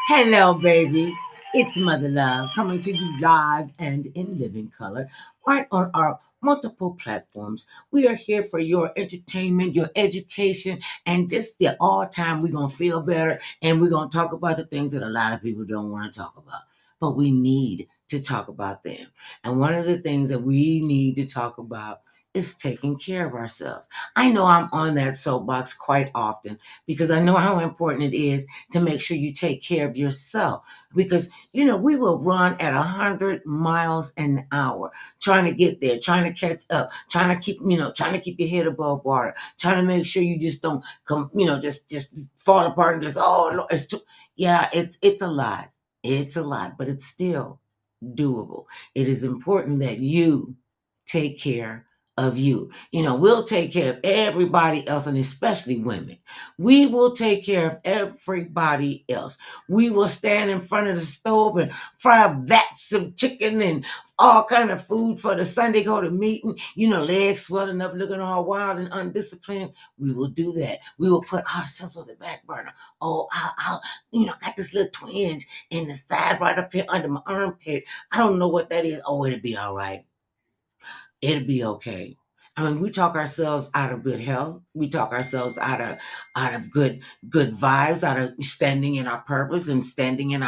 Hello, babies. It's Mother Love coming to you live and in living color, right on our multiple platforms. We are here for your entertainment, your education, and just the all time we're going to feel better and we're going to talk about the things that a lot of people don't want to talk about. But we need to talk about them. And one of the things that we need to talk about is taking care of ourselves. I know I'm on that soapbox quite often because I know how important it is to make sure you take care of yourself. Because, we will run at 100 miles an hour, trying to get there, trying to catch up, trying to keep your head above water, trying to make sure you just don't come, just fall apart and just, oh, Lord, it's a lot. It's a lot, but it's still doable. It is important that you take care of you. We'll take care of everybody else, and especially women. We will take care of everybody else. We will stand in front of the stove and fry vats of chicken and all kind of food for the Sunday go to meeting, legs swelling up, looking all wild and undisciplined. We will do that. We will put ourselves on the back burner. Oh, I got this little twinge in the side right up here under my armpit. I don't know what that is. Oh, it'll be all right. It'll be okay. I mean, we talk ourselves out of good health. We talk ourselves out of good vibes, out of standing in our purpose and standing in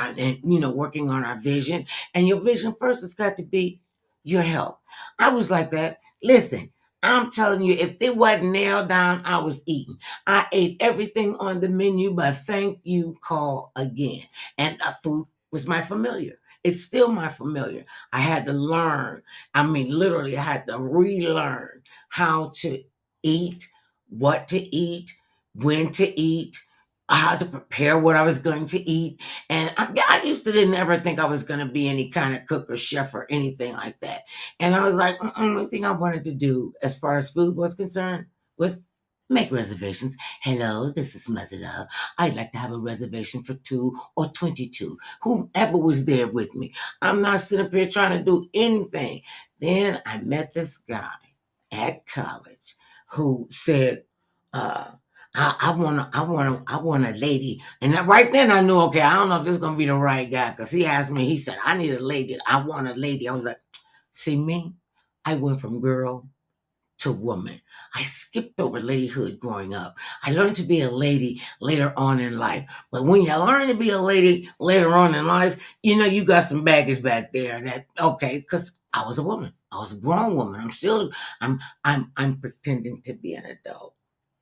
working on our vision. And your vision first has got to be your health. I was like that. Listen, I'm telling you, if it wasn't nailed down, I was eating. I ate everything on the menu, but thank you, call again. And food was my familiar. It's still my familiar. I had to learn. I mean, literally, I had to relearn how to eat, what to eat, when to eat, how to prepare what I was going to eat. And I used to didn't ever think I was going to be any kind of cook or chef or anything like that. And I was like, the only thing I wanted to do as far as food was concerned was make reservations. Hello, this is Mother Love. I'd like to have a reservation for 2 or 22. Whoever was there with me. I'm not sitting up here trying to do anything. Then I met this guy at college who said, I want a lady. And right then I knew, okay, I don't know if this is going to be the right guy. Because he asked me, he said, I need a lady. I want a lady. I was like, see me? I went from girl to woman. I skipped over ladyhood growing up. I learned to be a lady later on in life. But when you learn to be a lady later on in life, you got some baggage back there. Because I was a woman. I was a grown woman. I'm pretending to be an adult.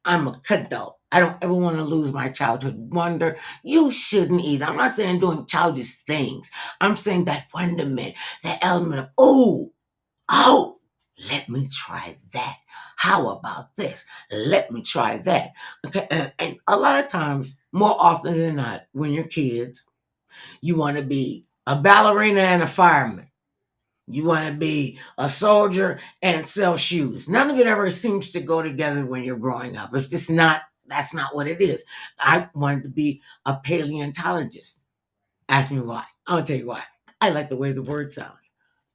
I'm a adult. I don't ever want to lose my childhood wonder. You shouldn't either. I'm not saying doing childish things. I'm saying that wonderment, that element of, oh, let me try that. How about this? Let me try that. Okay, and a lot of times, more often than not, when you're kids, you want to be a ballerina and a fireman. You want to be a soldier and sell shoes. None of it ever seems to go together when you're growing up. It's just not, that's not what it is. I wanted to be a paleontologist. Ask me why. I'll tell you why. I like the way the word sounds.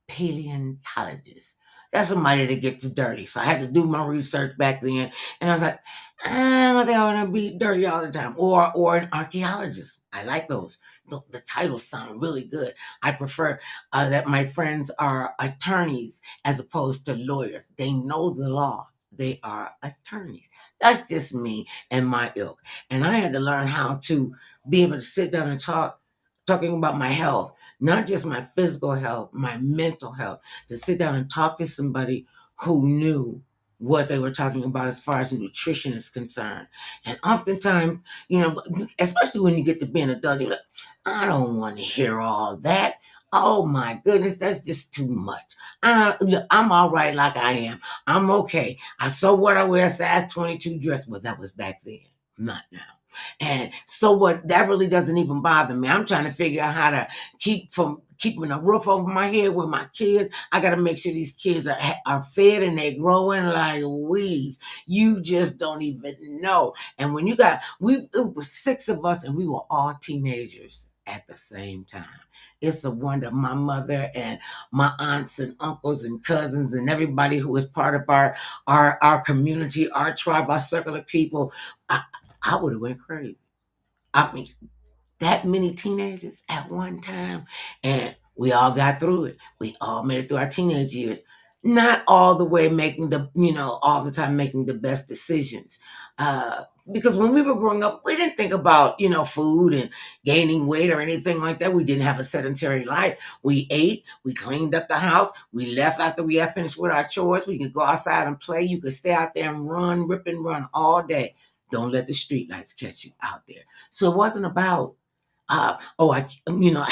Paleontologist. That's somebody that gets dirty. So I had to do my research back then. And I was like, I don't think I want to be dirty all the time. Or an archaeologist. I like those. The titles sound really good. I prefer that my friends are attorneys as opposed to lawyers. They know the law. They are attorneys. That's just me and my ilk. And I had to learn how to be able to sit down and talking about my health, not just my physical health, my mental health, to sit down and talk to somebody who knew what they were talking about as far as nutrition is concerned. And oftentimes, especially when you get to be an adult, you're like, I don't want to hear all that. Oh my goodness, that's just too much. Look, I'm all right like I am. I'm okay. So what, I wear a size 22 dress. Well, that was back then, not now. And so what, that really doesn't even bother me. I'm trying to figure out how to keep from keeping a roof over my head with my kids. I got to make sure these kids are fed and they're growing like weeds. You just don't even know. And when it was 6 of us and we were all teenagers at the same time. It's a wonder. My mother and my aunts and uncles and cousins and everybody who was part of our community, our tribe, our circle of people, I would have went crazy. I mean, that many teenagers at one time, and we all got through it. We all made it through our teenage years. Not all the way making all the time making the best decisions. Because when we were growing up, we didn't think about, food and gaining weight or anything like that. We didn't have a sedentary life. We ate, we cleaned up the house, we left after we had finished with our chores. We could go outside and play. You could stay out there and run, rip and run all day. Don't let the street lights catch you out there. So it wasn't about I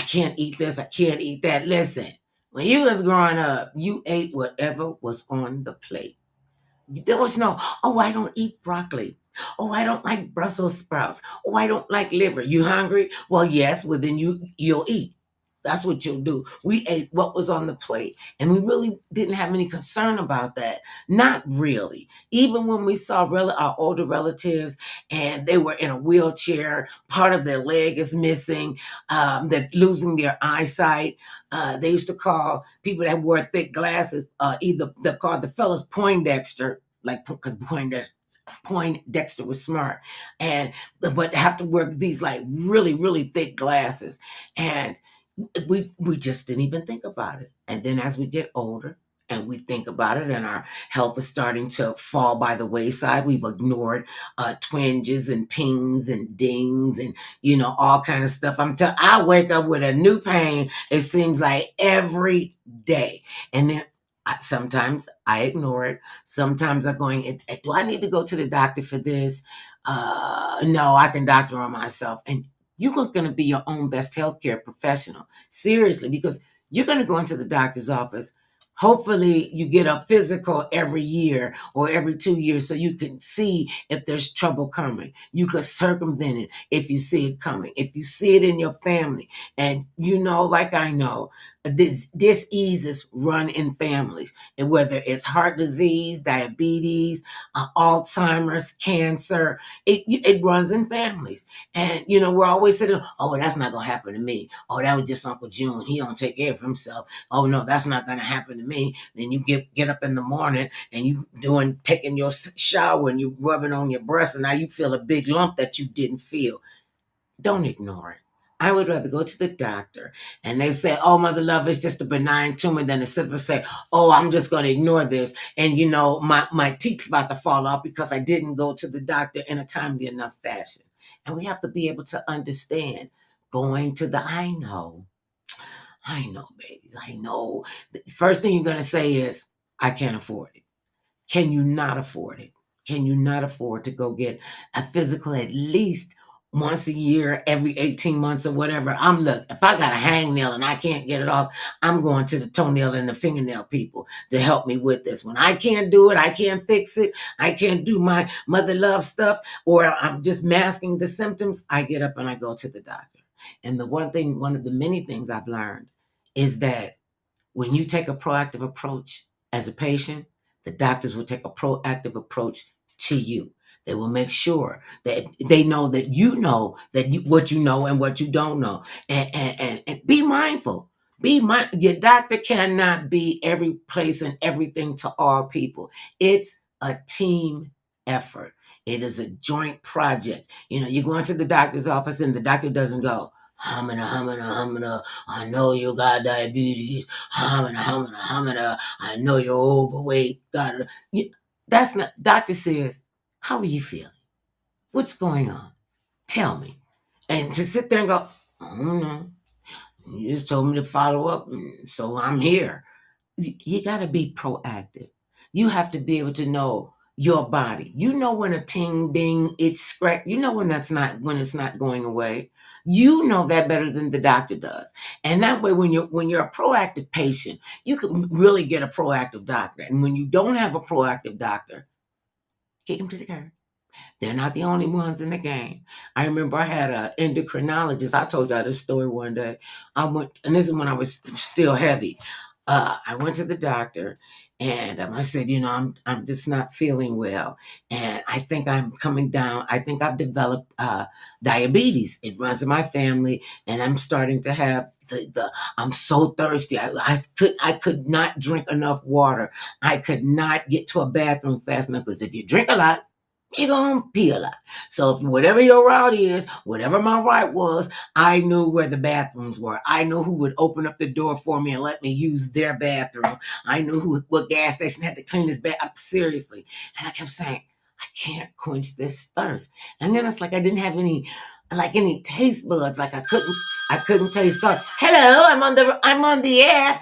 can't eat this, I can't eat that. Listen, when you was growing up, you ate whatever was on the plate. There was no, I don't eat broccoli. Oh, I don't like Brussels sprouts. Oh, I don't like liver. You hungry? Well, yes. Well, then you'll eat. That's what you'll do. We ate what was on the plate, and we really didn't have any concern about that. Not really. Even when we saw our older relatives and they were in a wheelchair, part of their leg is missing, they're losing their eyesight. They used to call people that wore thick glasses, either they called the fellas Poindexter, like because Poindexter was smart, but have to wear these like really, really thick glasses. And we just didn't even think about it. And then as we get older and we think about it and our health is starting to fall by the wayside, we've ignored twinges and pings and dings and all kind of stuff. I wake up with a new pain, it seems like every day. And then sometimes I ignore it. Sometimes I'm going, do I need to go to the doctor for this? No, I can doctor on myself. And you're going to be your own best healthcare professional. Seriously, because you're going to go into the doctor's office. Hopefully you get a physical every year or every 2 years so you can see if there's trouble coming. You could circumvent it if you see it coming. If you see it in your family, and like I know, diseases run in families, and whether it's heart disease, diabetes, Alzheimer's, cancer, it runs in families. And we're always saying, oh, that's not gonna happen to me. Oh, that was just Uncle June, he don't take care of himself. Oh no, that's not gonna happen to me. Then you get up in the morning and you taking your shower and you rubbing on your breast, and now you feel a big lump that you didn't feel. Don't ignore it. I would rather go to the doctor and they say, oh, mother love, it's just a benign tumor, than to simply say, oh, I'm just going to ignore this. And, my teeth's about to fall off because I didn't go to the doctor in a timely enough fashion. And we have to be able to understand I know, babies, I know. The first thing you're going to say is, I can't afford it. Can you not afford it? Can you not afford to go get a physical at least once a year, every 18 months or whatever? If I got a hangnail and I can't get it off, I'm going to the toenail and the fingernail people to help me with this. When I can't do it, I can't fix it, I can't do my mother love stuff, or I'm just masking the symptoms, I get up and I go to the doctor. And one of the many things I've learned is that when you take a proactive approach as a patient, the doctors will take a proactive approach to you. They will make sure that they know that what you know and what you don't know. And be mindful. Your doctor cannot be every place and everything to all people. It's a team effort. It is a joint project. You go into the doctor's office and the doctor doesn't go, humana, I know you got diabetes. Humana, I know you're overweight. That's not, doctor says, how are you feeling? What's going on? Tell me. And to sit there and go, I don't know. You just told me to follow up, so I'm here. You got to be proactive. You have to be able to know your body. You know when a ting ding, it's scratch. You know when it's not going away. You know that better than the doctor does. And that way, when you're a proactive patient, you can really get a proactive doctor. And when you don't have a proactive doctor, kick him to the curb. They're not the only ones in the game. I remember I had an endocrinologist. I told y'all this story one day. I went, and this is when I was still heavy. I went to the doctor, and I said, I'm just not feeling well, and I think I'm coming down. I think I've developed diabetes. It runs in my family, and I'm starting to have the I'm so thirsty. I could not drink enough water. I could not get to a bathroom fast enough, because if you drink a lot, you're gonna pee a lot. So if whatever your route is, whatever my route was, I knew where the bathrooms were. I knew who would open up the door for me and let me use their bathroom. I knew what gas station had the cleanest bathroom. Seriously. And I kept saying, I can't quench this thirst. And then it's like I didn't have any taste buds. Like I couldn't taste salt. Hello, I'm on the air.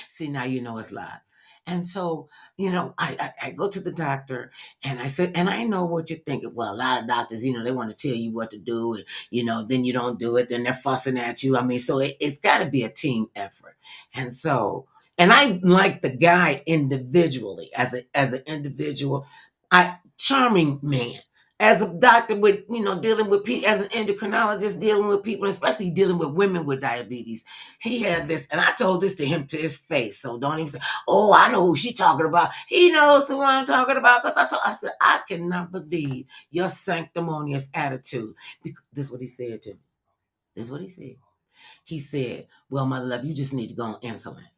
See, now you know it's live. And so, I go to the doctor, and I said, and I know what you're thinking. Well, a lot of doctors, they want to tell you what to do, and, then you don't do it. Then they're fussing at you. I mean, so it's got to be a team effort. And so, and I like the guy individually as an individual, charming man. As a doctor with, dealing with people, as an endocrinologist, dealing with people, especially dealing with women with diabetes, he had this, and I told this to him to his face. So don't even say, "Oh, I know who she's talking about." He knows who I'm talking about, because I said, I cannot believe your sanctimonious attitude. This is what he said to me. This is what he said. He said, "Well, mother love, you just need to go on insulin."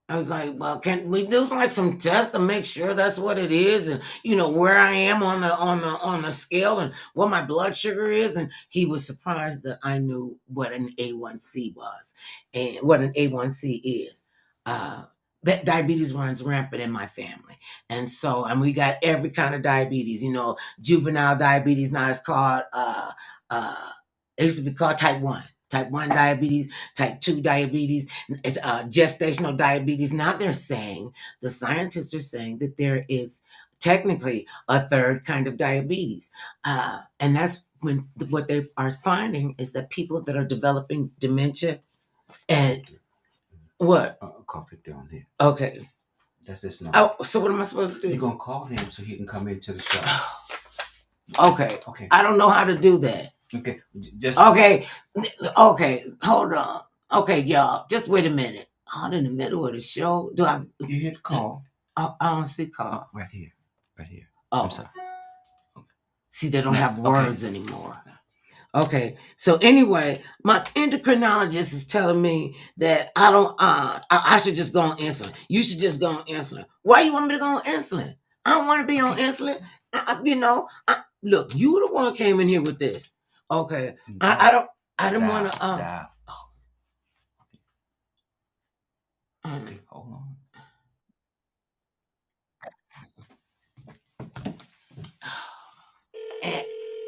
I was like, "Well, can we do some tests to make sure that's what it is, and where I am on the scale, and what my blood sugar is?" And he was surprised that I knew what an A1C was and what an A1C is. That diabetes runs rampant in my family, and we got every kind of diabetes. Juvenile diabetes, now it's called. It used to be called type 1. Type 1 diabetes, type 2 diabetes, it's gestational diabetes. Now the scientists are saying that there is technically a third kind of diabetes. And that's what they are finding is that people that are developing dementia and what? Coffee down here. Okay. That's this number. Oh, so what am I supposed to do? You're going to call him so he can come into the show. Okay. I don't know how to do that. Okay. Okay. Hold on. Okay, y'all. Just wait a minute. Out in the middle of the show. You hit call. I don't see call. Right here. Oh. I'm sorry. Okay. See, they don't have words anymore. Okay. So anyway, my endocrinologist is telling me that I should just go on insulin. You should just go on insulin. Why you want me to go on insulin? I don't want to be on insulin. Look, you the one came in here with this. Okay. I didn't want to Okay, hold on.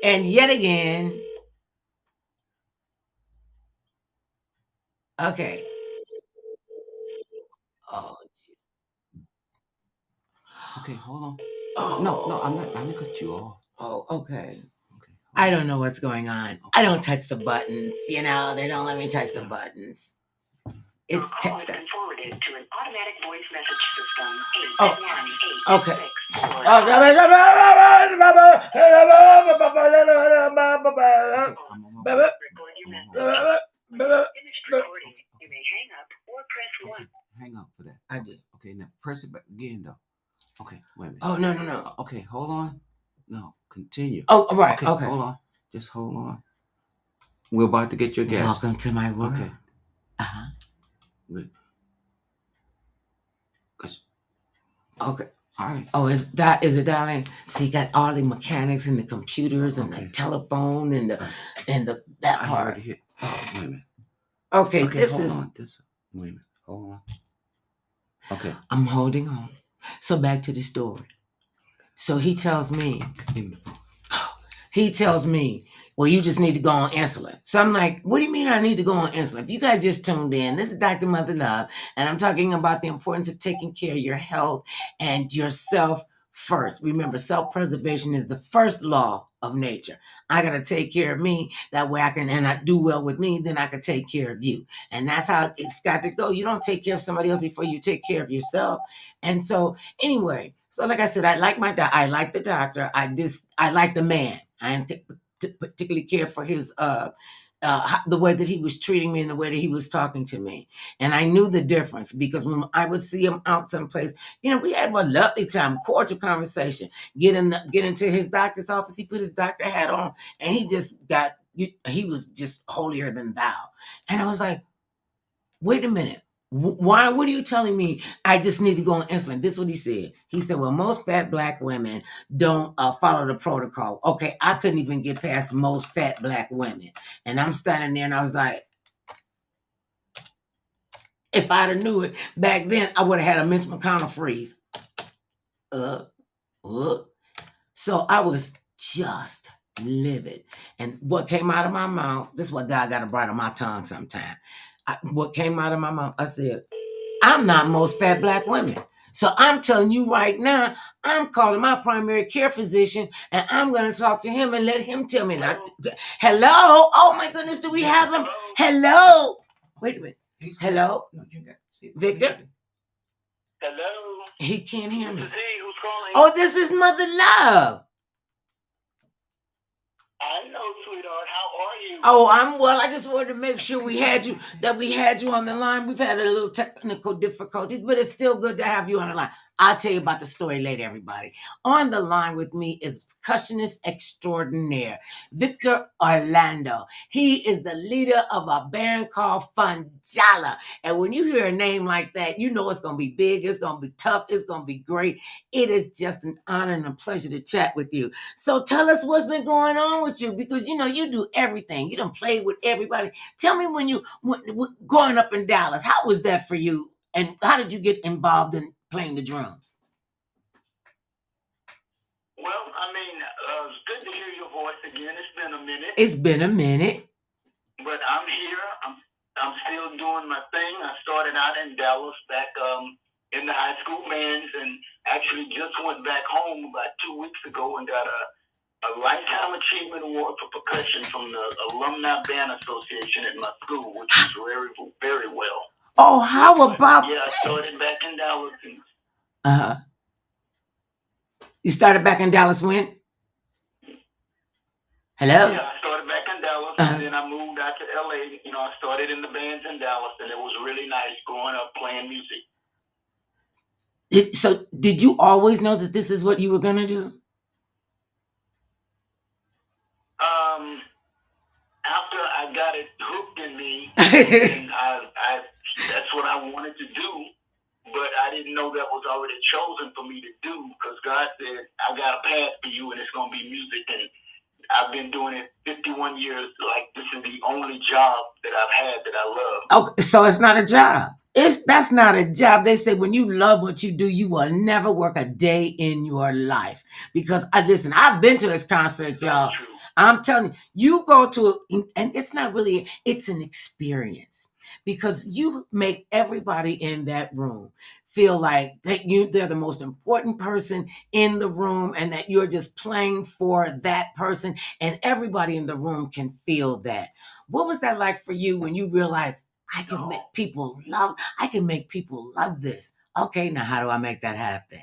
And yet again. Okay. Oh. Okay, hold on. Oh. No, I'm not gonna cut you off. Oh, okay. I don't know what's going on. Okay. I don't touch the buttons. They don't let me touch the buttons. It's text. Forwarded to an automatic voice message system. Okay. You may hang up or press 1. Hang up for that. I did. Okay, now press it back again though. Okay, wait a minute. Oh, no. Okay, hold on. No, continue. Oh, right. Okay. Hold on. Just hold on. We're about to get your guest. Welcome to my world. Okay. Uh-huh. Good. Okay. All right. Oh, is it dialing? So you got all the mechanics and the computers and the telephone and that part. Oh, wait a minute. Okay, wait a minute. Hold on. Okay. I'm holding on. So back to the story. So he tells me, well, you just need to go on insulin. So I'm like, what do you mean I need to go on insulin? If you guys just tuned in, this is Dr. Mother Love, and I'm talking about the importance of taking care of your health and yourself first. Remember, self-preservation is the first law of nature. I got to take care of me. That way I do well with me, then I can take care of you. And that's how it's got to go. You don't take care of somebody else before you take care of yourself. And so anyway, So like I said, I like the doctor. I like the man. I didn't particularly care for his the way that he was treating me and the way that he was talking to me. And I knew the difference because when I would see him out someplace, we had a lovely time, cordial conversation. Get into his doctor's office. He put his doctor hat on and he was just holier than thou. And I was like, wait a minute. Why? What are you telling me? I just need to go on insulin. This is what he said. He said, well, most fat black women don't follow the protocol. Okay, I couldn't even get past most fat black women. And I'm standing there and I was like, if I'd have knew it back then, I would have had a Mitch McConnell freeze. So I was just livid. And what came out of my mouth, this is what God got to bite on my tongue sometime. What came out of my mouth, I said, I'm not most fat black women. So I'm telling you right now, I'm calling my primary care physician and I'm going to talk to him and let him tell me. Hello? Oh my goodness, do we have him? Hello? Wait a minute. Hello? Victor? Hello? He can't hear me. This is he. Who's calling? Oh, this is Mother Love. I know, sweetheart. How are you? Oh, I'm well. I just wanted to make sure we had you on the line. We've had a little technical difficulties, but it's still good to have you on the line. I'll tell you about the story later, everybody. On the line with me is percussionist extraordinaire, Victor Olando. He is the leader of a band called Fanjala. And when you hear a name like that, you know it's going to be big, it's going to be tough, it's going to be great. It is just an honor and a pleasure to chat with you. So tell us what's been going on with you, because you do everything. You done played with everybody. Tell me when growing up in Dallas, how was that for you? And how did you get involved in playing the drums? Well, it's good to hear your voice again. It's been a minute. But I'm here. I'm still doing my thing. I started out in Dallas back in the high school bands, and actually just went back home about 2 weeks ago and got a Lifetime Achievement Award for percussion from the Alumni Band Association at my school, which is very, very well. Oh, how about that? I started back in Dallas. You started back in Dallas when? Hello? Yeah, I started back in Dallas, and then I moved out to L.A. I started in the bands in Dallas, and it was really nice growing up playing music. So did you always know that this is what you were going to do? After I got it hooked in me, and that's what I wanted to do, but I didn't know that was already chosen for me to do, because God said, I got a path for you, and it's going to be music, and I've been doing it 51 years. Like, this is the only job that I've had that I love. Okay, so it's not a job. That's not a job. They say when you love what you do, you will never work a day in your life. Because listen, I've been to his concerts, y'all. True. I'm telling you go to and it's not really, it's an experience, because you make everybody in that room feel like they're the most important person in the room, and that you're just playing for that person, and everybody in the room can feel that. What was that like for you when you realized I can make people love this? Okay, now how do I make that happen?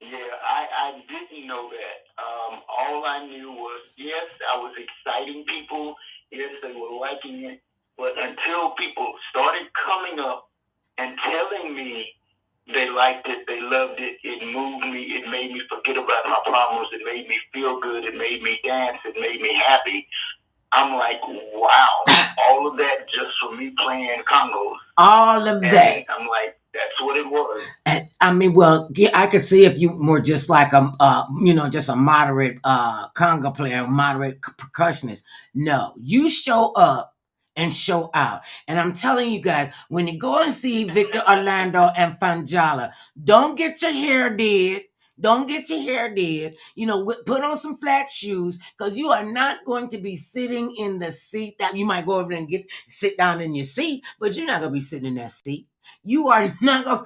Yeah, I didn't know that. All I knew was, yes, I was exciting people. Yes, they were liking it. But until people started coming up and telling me they liked it, they loved it, it moved me, it made me forget about my problems, it made me feel good, it made me dance, it made me happy. I'm like, wow, all of that just for me playing congos. All of that. And I'm like, that's what it was. And I could see if you were just like just a moderate conga player, moderate percussionist. No, you show up and show out. And I'm telling you guys, when you go and see Victor Olando and Fanjala, don't get your hair did. Don't get your hair did. Put on some flat shoes, because you are not going to be sitting in the seat that you might go over and sit down in your seat, but you're not going to be sitting in that seat. You're not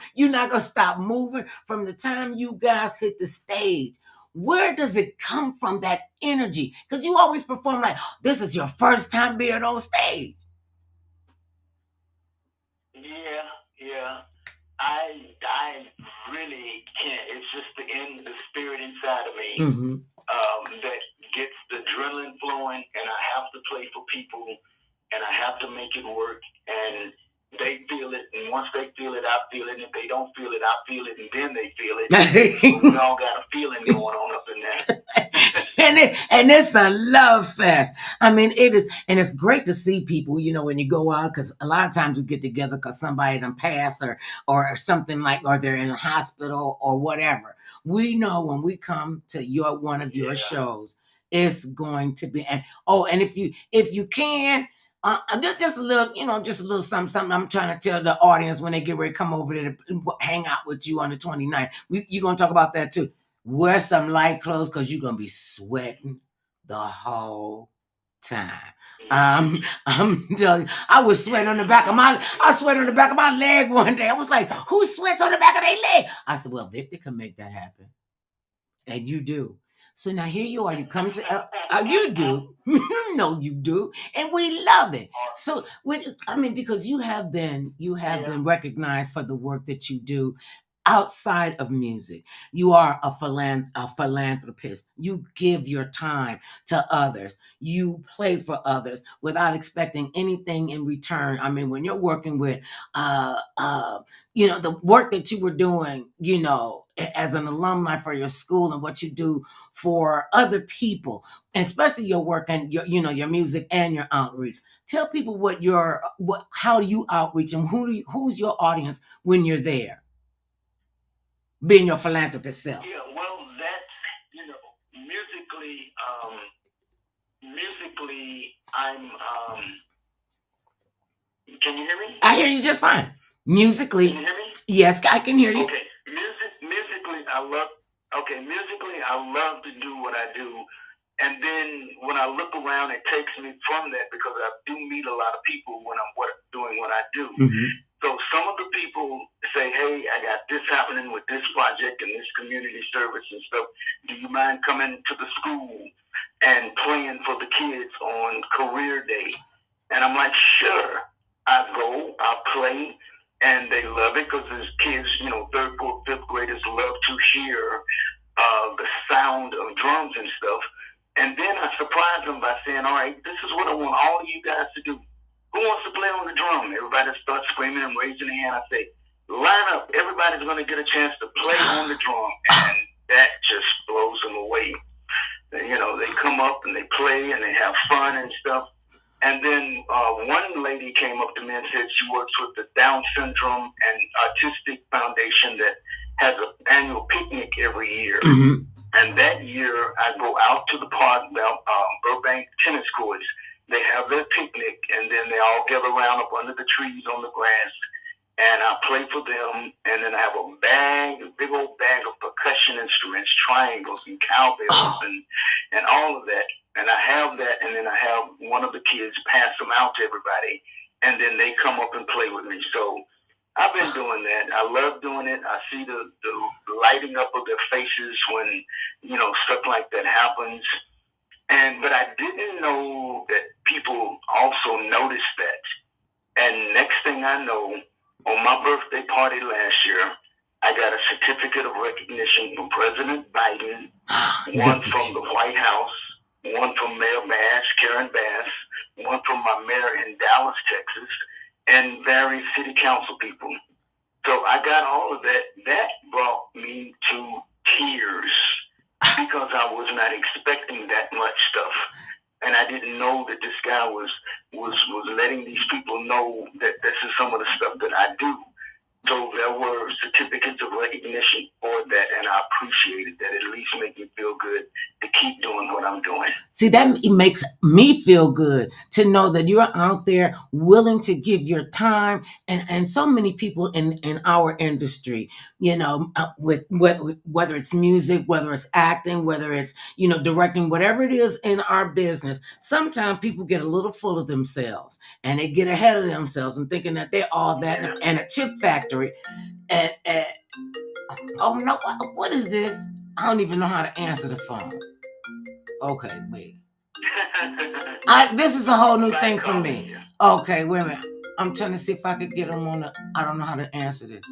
gonna stop moving from the time you guys hit the stage. Where does it come from, that energy? Because you always perform like this is your first time being on stage. Yeah. I really can't. It's just the spirit inside of me that gets the adrenaline flowing, and I have to play for people, and I have to make it work, and they feel it, and once they feel it, I feel it, and if they don't feel it, I feel it, and then they feel it. We all got a feeling going on up in there. and it's a love fest. I mean, it is, and it's great to see people, you know, when you go out, because a lot of times we get together because somebody done passed or something like, or they're in the hospital or whatever. We know when we come to one of your shows, it's going to be, and if you can, just a little, you know, just a little something I'm trying to tell the audience when they get ready to come over there to hang out with you on the 29th. You're going to talk about that too. Wear some light clothes because you're going to be sweating the whole time. I'm telling you, I was sweating on the back of my leg one day. I was like, who sweats on the back of their leg? I said, well, Victor can make that happen. And you do. So now here you are. You come to you do. No, you do, and we love it. So because you have been recognized for the work that you do outside of music. You are a philanthropist. You give your time to others. You play for others without expecting anything in return. I mean, when you're working with, the work that you were doing, you know, as an alumni for your school and what you do for other people, and especially your work and your music and your outreach. Tell people how you outreach and who's your audience when you're there, being your philanthropist self. Yeah, well, that's, musically, I'm, can you hear me? I hear you just fine. Musically. Can you hear me? Yes, I can hear you. Okay. Musically, I love to do what I do. And then when I look around, it takes me from that because I do meet a lot of people when I'm doing what I do. Mm-hmm. So some of the people say, hey, I got this happening with this project and this community service and stuff. Do you mind coming to the school and playing for the kids on career day? And I'm like, sure. I go, I play, and they love it because there's kids, 3rd, 4th, 5th graders love to hear the sound of drums and stuff. And then I surprise them by saying, all right, this is what I want all of you guys to do. Who wants to play on the drum? Everybody starts screaming and raising their hand. I say, line up. Everybody's going to get a chance to play on the drum. And that just blows them away. They come up and they play and they have fun and stuff. And then one lady came up to me and said she works with the Down Syndrome and Autistic Foundation that has an annual picnic every year. Mm-hmm. And that year, I go out to the park, Burbank tennis courts. They have their picnic, and then they all gather around up under the trees on the grass, and I play for them. And then I have a big old bag of percussion instruments, triangles and cowbells and all of that. And I have that, and then I have one of the kids pass them out to everybody, and then they come up and play with me. So I've been doing that. I love doing it. I see the lighting up of their faces when, stuff like that happens. But I didn't know that people also noticed that. And next thing I know, on my birthday party last year, I got a certificate of recognition from President Biden, one from the White House, one from Mayor Karen Bass, one from my mayor in Dallas, Texas, and various city council people. So I got all of that. That brought me to tears because I was not expecting that much stuff. And I didn't know that this guy was letting these people know that this is some of the stuff that I do. So there were certificates of recognition for that, and I appreciated that. It at least make me feel good to keep doing what I'm doing. See, that makes me feel good to know that you're out there willing to give your time, and so many people in our industry, with whether it's music, whether it's acting, whether it's, directing, whatever it is in our business, sometimes people get a little full of themselves and they get ahead of themselves and thinking that they're all that and a chip factory. Oh no, what is this? I don't even know how to answer the phone. Okay, wait. This is a whole new thing for me. Okay, wait a minute. I'm trying to see if I could get them on I don't know how to answer this.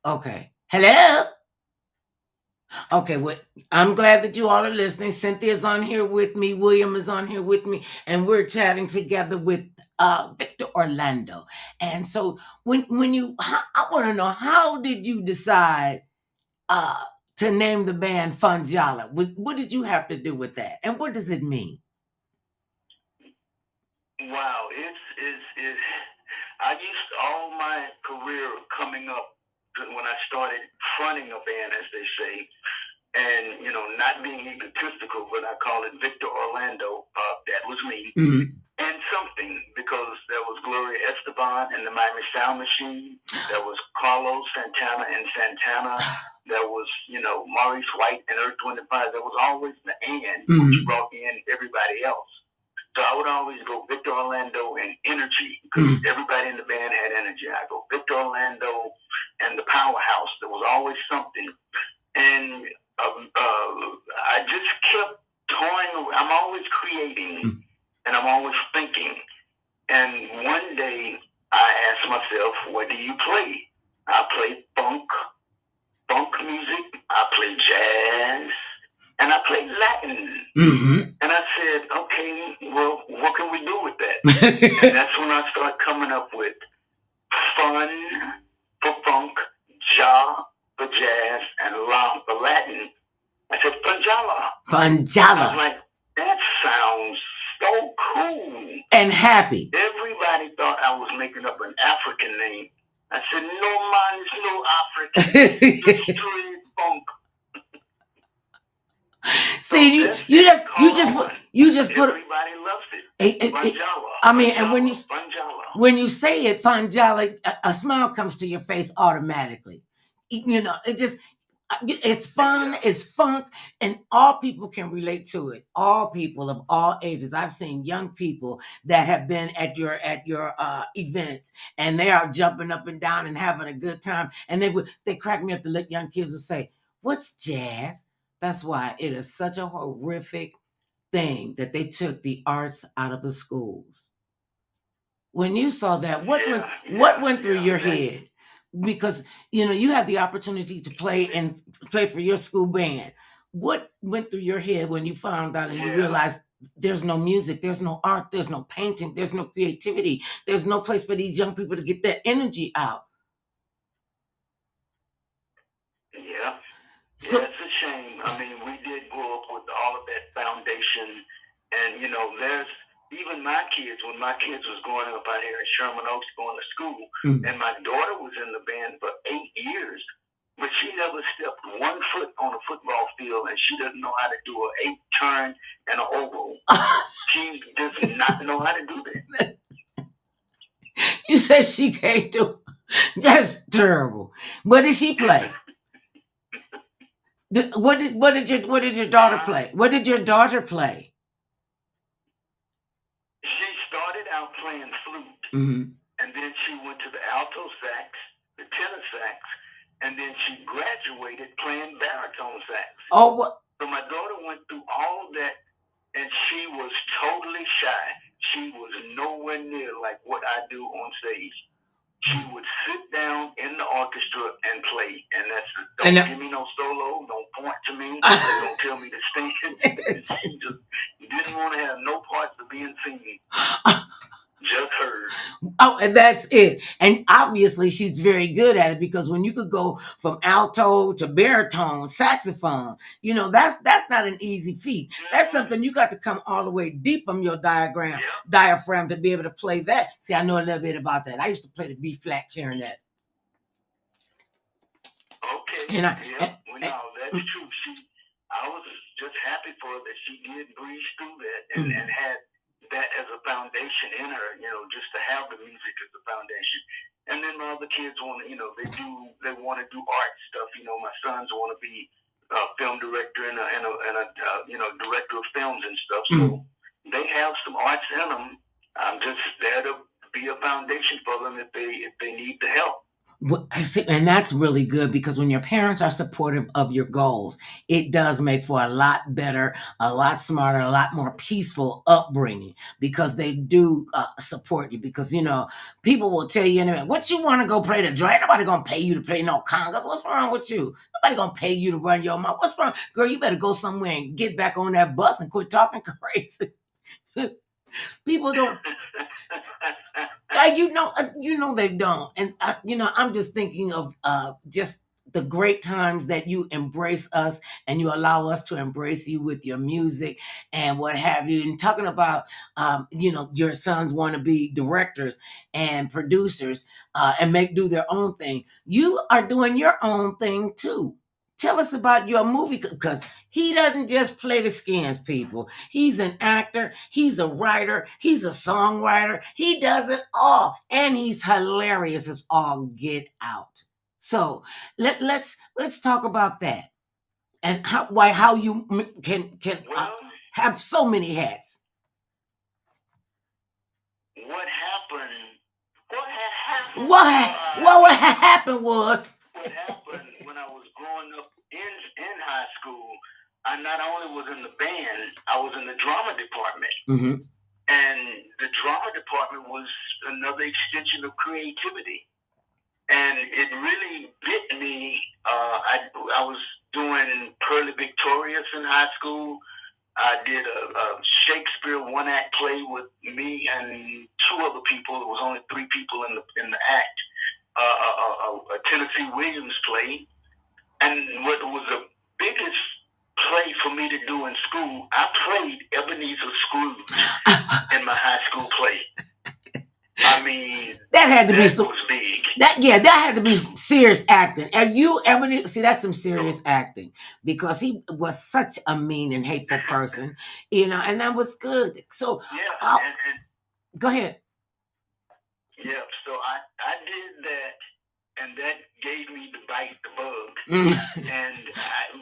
Okay. Hello? Okay, well, I'm glad that you all are listening. Cynthia's on here with me. William is on here with me. And we're chatting together with Victor Olando. And so when you, I want to know, how did you decide to name the band Funjala? What did you have to do with that? And what does it mean? Wow, it's I used all my career coming up when I started fronting a band, as they say, and, you know, not being egotistical, but I call it Victor Olando. That was me. Mm-hmm. And something, because there was Gloria Estefan and the Miami Sound Machine. There was Carlos Santana and Santana. There was, you know, Maurice White and Earth, Wind & Fire. There was always the and, which brought in everybody else. So I would always go Victor Olando and energy, because everybody in the band had energy. I go Victor Olando and the powerhouse. There was always something. And I just kept toying. I'm always creating, and I'm always thinking. And one day I asked myself, what do you play? I play funk music. I play jazz. And I played Latin. Mm-hmm. And I said, okay, well, what can we do with that? And that's when I started coming up with fun for funk, ja for jazz, and la for Latin. I said, Funjala. Funjala. I was like, that sounds so cool. And happy. Everybody thought I was making up an African name. I said, no, man, it's no African. It's straight funk. See, so you just put everybody loves it. Funjala. I mean, and when you say it, Funjala, a smile comes to your face automatically. You know, it's fun, it's funk, and all people can relate to it. All people of all ages. I've seen young people that have been at your events, and they are jumping up and down and having a good time. And they crack me up to let young kids and say, "What's jazz?" That's why it is such a horrific thing that they took the arts out of the schools. When you saw that, what went through your head? Because, you know, you had the opportunity to play for your school band. What went through your head when you found out and you realized there's no music, there's no art, there's no painting, there's no creativity, there's no place for these young people to get their energy out? Yeah. So, it's a shame. I mean, we did grow up with all of that foundation. And, you know, there's even my kids, when my kids was growing up out here in Sherman Oaks going to school, and my daughter was in the band for 8 years, but she never stepped 1 foot on a football field, and she doesn't know how to do an 8-turn and an oval. She does not know how to do that. You said she can't do it. That's terrible. What did she play? What did your daughter play? What did your daughter play? She started out playing flute, and then she went to the alto sax, the tenor sax, and then she graduated playing baritone sax. Oh, what? So my daughter went through all of that, and she was totally shy. She was nowhere near like what I do on stage. She would sit down in the orchestra and play, and don't give me no solo, don't point to me, don't tell me to sing. She just didn't want to have no parts of being singing. Just heard. Oh, and that's it. And obviously she's very good at it, because when you could go from alto to baritone, saxophone, you know, that's not an easy feat. That's something you got to come all the way deep from your diaphragm to be able to play that. See, I know a little bit about that. I used to play the B flat clarinet. Okay. No, that's true. I was just happy for her that she did breeze through that and had that as a foundation in her, you know, just to have the music as a foundation. And then my other kids want to, you know, they want to do art stuff. You know, my sons want to be a film director and a you know, director of films and stuff. So they have some arts in them. I'm just there to be a foundation for them if they need the help. And that's really good, because when your parents are supportive of your goals, it does make for a lot better, a lot smarter, a lot more peaceful upbringing, because they do support you. Because, people will tell you, what you want to go play the drum? Nobody going to pay you to play no congas. What's wrong with you? Nobody going to pay you to run your mouth. What's wrong? Girl, you better go somewhere and get back on that bus and quit talking crazy. People don't. They don't. And I'm just thinking of just the great times that you embrace us, and you allow us to embrace you with your music and what have you. And talking about your sons want to be directors and producers and do their own thing. You are doing your own thing too. Tell us about your movie, because he doesn't just play the skins, people. He's an actor, he's a writer, he's a songwriter. He does it all, and he's hilarious as all get out. So let's talk about that, and how you can have so many hats. What happened? What had happened was. What happened when I was growing up in high school, I not only was in the band, I was in the drama department. Mm-hmm. And the drama department was another extension of creativity. And it really bit me. I was doing Pearly Victorious in high school. I did a Shakespeare one-act play with me and two other people. There was only three people in the act. A Tennessee Williams play. And what was the biggest play for me to do in school, I played Ebenezer Scrooge in my high school play. I mean, that had to be was big. That had to be serious acting. And you, Ebenezer, see, that's some serious acting, because he was such a mean and hateful person, and that was good. So yeah, go ahead. Yeah, so I did that. And that gave me the bite, the bug.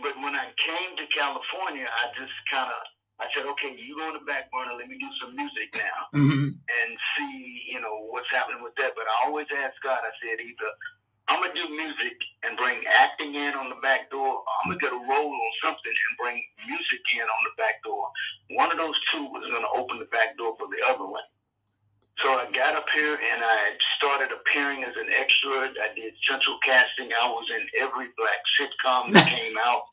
But when I came to California, I said, okay, you go on the back burner, let me do some music now, and see, what's happening with that. But I always asked God, I said, either I'm going to do music and bring acting in on the back door, or I'm going to get a role on something and bring music in on the back door. One of those two was going to open the back door for the other one. So I got up here and I started appearing as an extra. I did central casting. I was in every black sitcom that came out,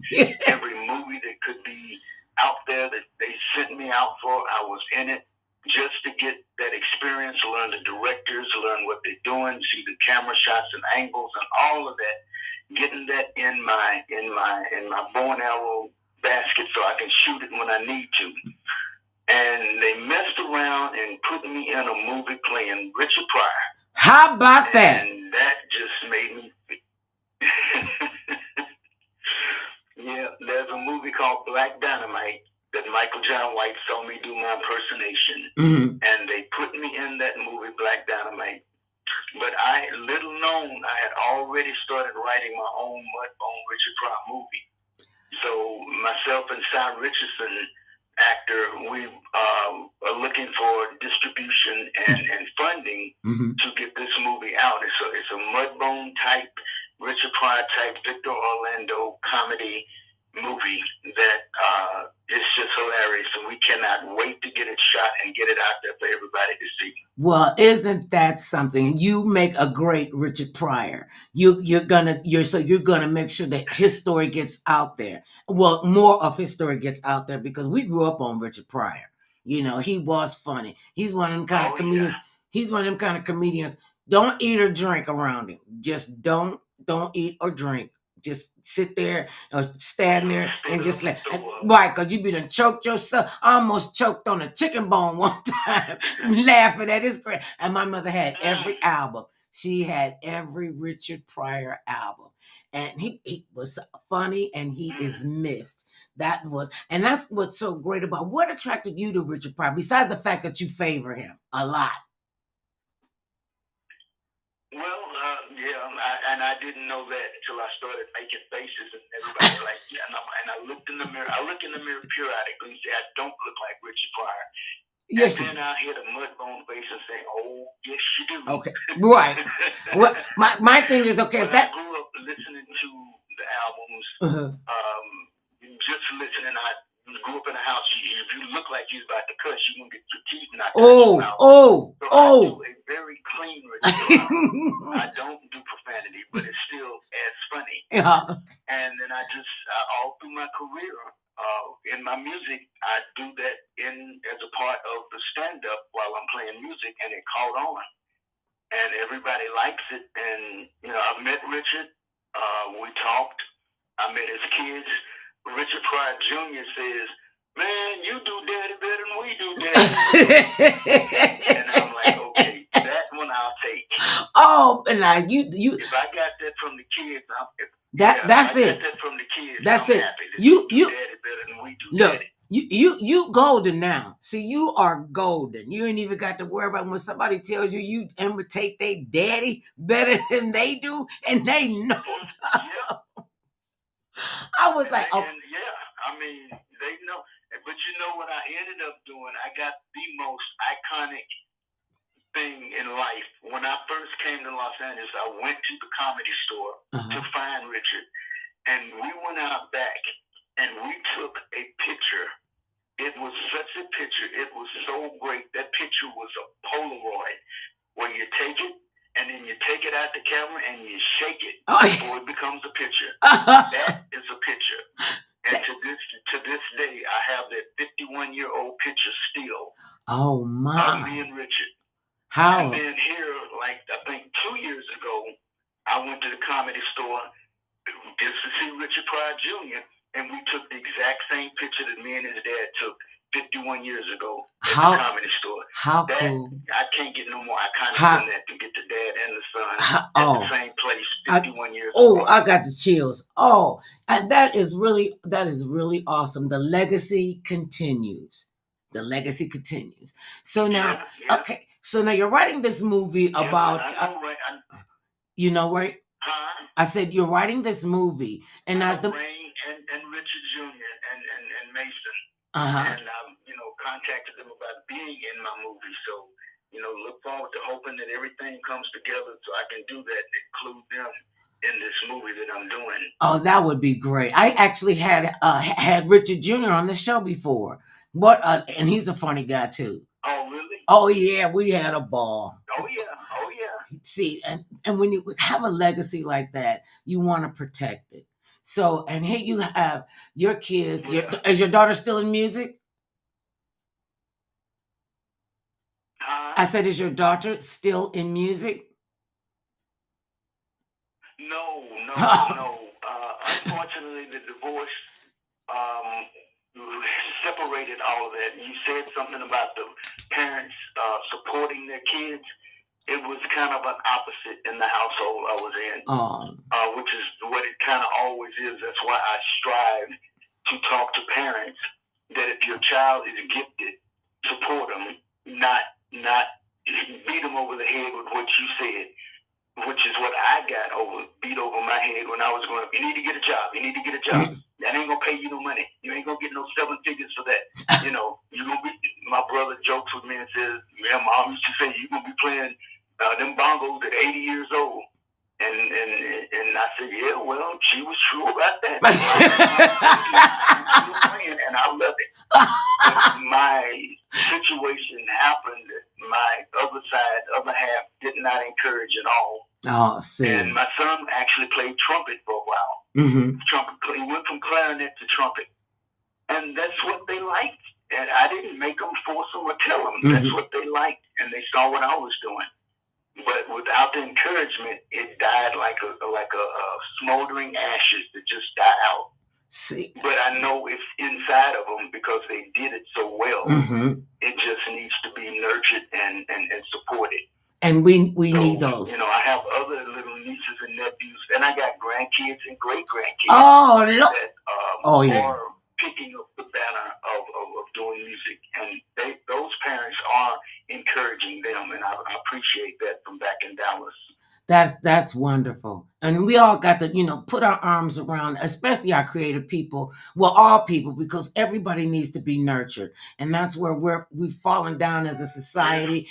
every movie that could be out there that they sent me out for. I was in it just to get that experience, learn the directors, learn what they're doing, see the camera shots and angles and all of that. Getting that in my bow and arrow basket so I can shoot it when I need to. And they messed around and put me in a movie playing Richard Pryor. How about that? And that just made me... Yeah, there's a movie called Black Dynamite that Michael John White saw me do my impersonation. And they put me in that movie, Black Dynamite. But little known, I had already started writing my own Mudbone Richard Pryor movie. So myself and Cy Richardson, actor, we are looking for distribution and funding to get this movie out. It's a Mudbone type, Richard Pryor type, Victor Orlando comedy movie that is just hilarious, and we cannot wait to get it shot and get it out there for everybody to see. Well, isn't that something? You make a great Richard Pryor. You're gonna make sure that his story gets out there. Well, more of his story gets out there, because we grew up on Richard Pryor. He was funny. He's one of them kind of comedians. Yeah. He's one of them kind of comedians. Don't eat or drink around him. Just don't eat or drink. Just sit there or stand there and just right, because you be done choked yourself. I almost choked on a chicken bone one time laughing at his great. And my mother had every album. She had every Richard Pryor album. And he was funny, and he is missed. And that's what's so great about what attracted you to Richard Pryor, besides the fact that you favor him a lot. Well, and I didn't know that until I started making faces, and everybody like, yeah. And I looked in the mirror. I look in the mirror periodically and say, I don't look like Richard Pryor. Yes. And then I hear the Mudbone bass and say, "Oh, yes, you do." Okay, right. Well, my thing is, okay, when that... I grew up listening to the albums, just listening, I grew up in a house. If you look like you're about to cuss, you're going to get your teeth knocked out your mouth. So I do a very clean ritual. I don't do profanity, but it's still as funny. Yeah. And then I just, all through my career, in my music, I do that as a part of the stand-up while I'm playing music, and it caught on. And everybody likes it. And, I've met Richard. We talked. I met his kids. Richard Pryor Jr. says, "Man, you do daddy better than we do daddy." And I'm like, okay, that one I'll take. Oh, and now you. If I got that from the kids, that's it. Got that from the kids, that's I'm it. happy. You daddy better than we do look. daddy. You golden now. See, you are golden. You ain't even got to worry about when somebody tells you imitate their daddy better than they do, and they know. Yeah. I was like, oh. And I mean, they know. But you know what I ended up doing? I got the most iconic thing in life. When I first came to Los Angeles, I went to the Comedy Store to find Richard, and we went out back, and we took a picture. It was such a picture. It was so great. That picture was a Polaroid, where you take it, and then you take it out the camera, and you shake it before it becomes a picture. That is a picture. And to this day, I have that 51-year-old picture still. Oh, my. Of me and Richard. How? And then here, like, I think 2 years ago, I went to the Comedy Store just to see Richard Pryor Jr., and we took the exact same picture that me and his dad took 51 years ago at the Comedy Store. How cool. I can't get no more iconic than that, to get the dad and the son at the same place 51 years ago. I got the chills. Oh, and that is really awesome. The legacy continues. So now, okay. So now you're writing this movie about... You know, right? Huh? I said you're writing this movie, and as the... Ray and Richard Jr. and Mason. And contacted them about being in my movie. So, look forward to hoping that everything comes together so I can do that and include them in this movie that I'm doing. Oh, that would be great. I actually had Richard Jr. on the show before. And he's a funny guy too. Oh, really? Oh, yeah, we had a ball. Oh, yeah. See, and when you have a legacy like that, you want to protect it. So, and here you have your kids. Is your daughter still in music? I said, is your daughter still in music? No. Unfortunately, the divorce separated all of that. You said something about the parents supporting their kids. It was kind of an opposite in the household I was in, which is what it kind of always is. That's why I strive to talk to parents that if your child is gifted, support them, not beat them over the head with what you said, which is what I got beat over my head when I was growing up. You need to get a job. That ain't gonna pay you no money. You ain't gonna get no 7 figures for that. You gonna be. My brother jokes with me and says, "Yeah, Mom used to say you gonna be playing them bongos at 80 years old." And I said, "Yeah, well, she was true about that." And I love it. But my situation happened. My other half did not encourage at all. Oh, see. And my son actually played trumpet for a while. He went from clarinet to trumpet. And that's what they liked. And I didn't make them, force them, or tell them. That's what they liked. And they saw what I was doing. But without the encouragement, it died like a smoldering ashes that just die out. See. But I know it's inside of them because they did it so well. It just needs to be nurtured and supported. And we need those. I have other little nieces and nephews, and I got grandkids and great grandkids. Oh, look. That are picking up the banner of doing music, and those parents are encouraging them, and I appreciate that from back in Dallas. That's wonderful. And we all got to, put our arms around, especially our creative people. Well, all people, because everybody needs to be nurtured. And that's where we've fallen down as a society,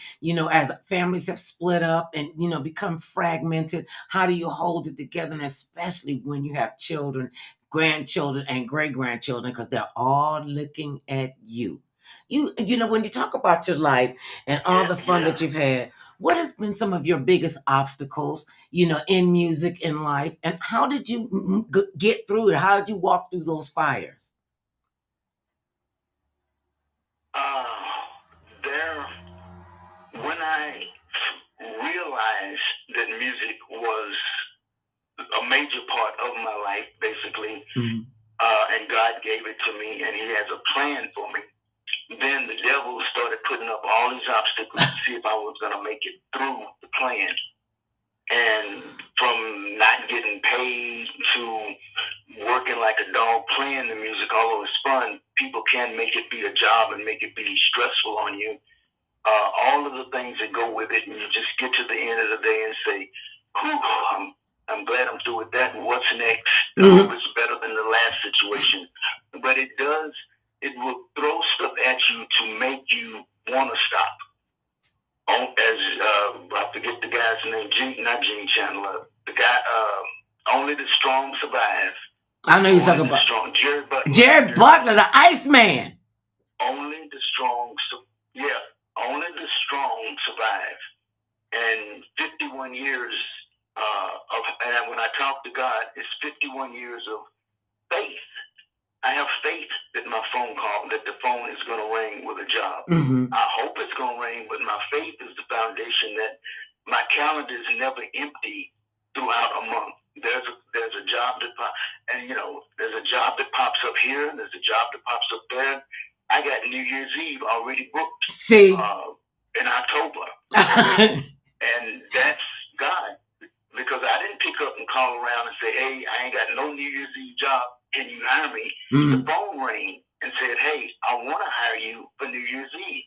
as families have split up and, become fragmented. How do you hold it together? And especially when you have children, grandchildren, and great-grandchildren, because they're all looking at you. When you talk about your life and all the fun that you've had, what has been some of your biggest obstacles, in music, in life, and how did you get through it? How did you walk through those fires? When I realized that music was a major part of my life, basically, and God gave it to me, and He has a plan for me, then the devil started putting up all these obstacles to see if I was going to make it through the plan. And from not getting paid to working like a dog playing the music, although it's fun, people can make it be a job and make it be stressful on you. All of the things that go with it, and you just get to the end of the day and say, whew, I'm glad I'm through with that. And what's next? I hope it's better than the last situation. But it will throw stuff at you to make you want to stop. I forget the guy's name, not Gene Chandler. The guy, Only the Strong Survive. I know you're talking about Jared Butler. Jared Butler, the Iceman. Only the strong survive. And 51 years and when I talk to God, it's 51 years of faith. I have faith that the phone is going to ring with a job. I hope it's going to ring, but my faith is the foundation that my calendar is never empty throughout a month. There's a job that there's a job that pops up here, and there's a job that pops up there. I got New Year's Eve already booked. See, in October, and that's God, because I didn't pick up and call around and say, "Hey, I ain't got no New Year's Eve job. Can you hire me?" The phone rang and said, "Hey, I want to hire you for New Year's Eve."